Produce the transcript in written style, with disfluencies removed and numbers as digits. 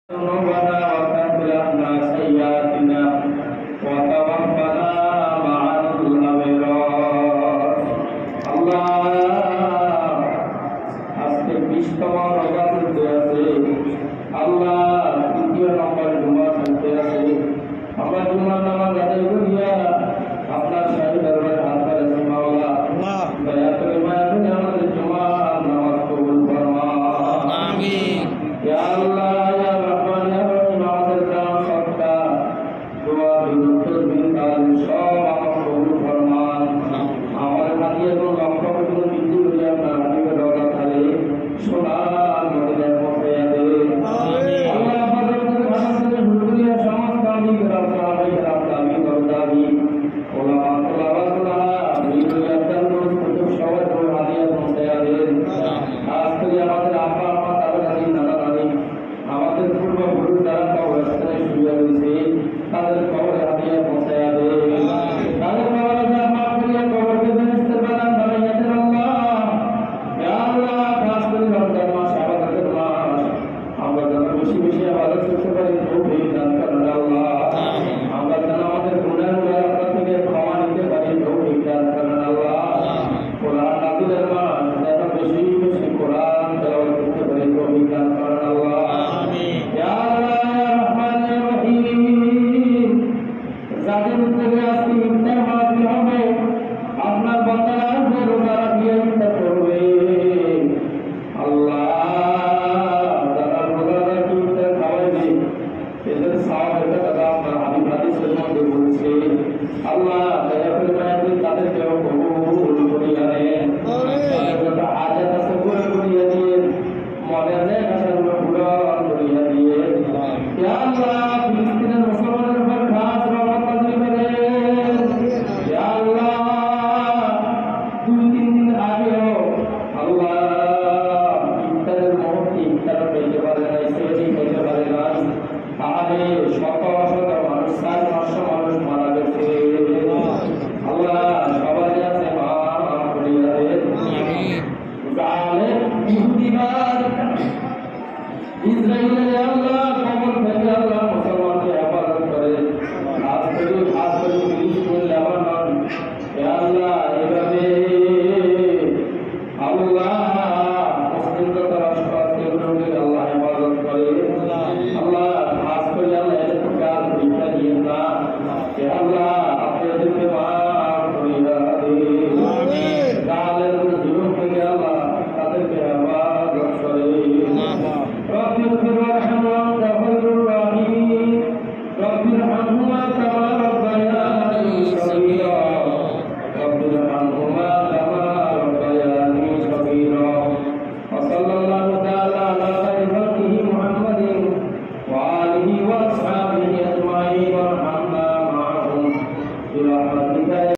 ذنوبنا وكفر عنا سيئاتنا وتوفنا مع الأبرار الله আজকে 20তম রোজা চলতে আছে আল্লাহ তৃতীয় নম্বর জুমা চলতে আছে আমরা জুমার নামাজ আদায় করিয়া আপনার শাহী দরবারে হাত করেছি মাওলা দয়া করে মায়া করে আমাদের জুমার নামাজ কবুল ফরমাও আমিন ইয়া আল্লাহ ইয়া রহমান ইয়া রহিম আমাদের কাম সবটা দোয়া বিনতি বিনকাল সব আমার কবুল ফরমান আমার হাদিয়া এবং লক্ষ্য করে বৃদ্ধি করে আপনার হাবিবের রওজা থালে সোনার মদিনায় পৌঁছাইয়া দেন আমিন আল্লাহ আমাদের ভাষাতে হুজুরিয়া সমস্ত আমি রাসূলুল্লাহ রাব্বানি দরদাবি ওলামা তোলাবাতুল্লাহ নিরুয়া তান্দুস কুতুব সবার করে হাদিয়া পৌঁছাইয়া দেন আজকে আমাদের আপা আমা দাদা দাদি নানা নানি আমাদের পূর্বপুরুষ যারা কবরস্থানে শুয়ে রয়েছে তাদের কবরে হাদিয়া পৌঁছাইয়া দেন তাদের কবরে মাফ করিয়া কবরকে বেহেশতের বাগান বানাইয়া দেন আল্লাহ ইয়া আল্লাহ খাস করে রমজান মাস ইবাদতের মাস আমরা যেন বেশি বেশি ইবাদত করতে পারি তৌফিক দান করেন আল্লাহ আমরা যেন আমাদের গুনাহগুলো আপনার থেকে ক্ষমা নিতে পারি তৌফিক দান করেন আল্লাহ কোরআন নাযিলের মাস যেন বেশি বেশি কোরআন তেলাওয়াত করতে পারি তৌফিক দান করেন আল্লাহ আমিন ইয়া আল্লাহ ইয়া রহমান ইয়া রহিম যাদের উদ্যোগে আজকে ইফতার মাহফিল হবে আপনার বান্দারা যে রোজা রাখিয়া ইফতার করবে আল্লাহ যারা রোজা রাখি ইফতার খাওয়াইবে এদের সওয়াবের কথা আপনার হাবিব হাদিসের মধ্যে বলছে আল্লাহ দয়া করে মায়া করে তাদেরকেও কবুল করিয়া নেন তাদের যত হাজাত আছে পূরণ করিয়া দিন মনের নেক আশাগুলো পূরণ করিয়া দিন ইয়া আল্লাহ ফিলিস্তিনের মুসলমানের উপর খাস রহমত নাযিল করেন ইয়া আল্লাহ 2-3 দিন আগেও আল্লাহ ইফতারের মুহূর্তে ইফতার পেতে পারে নাই সেহরি পেতে পারে নাই আরে সকল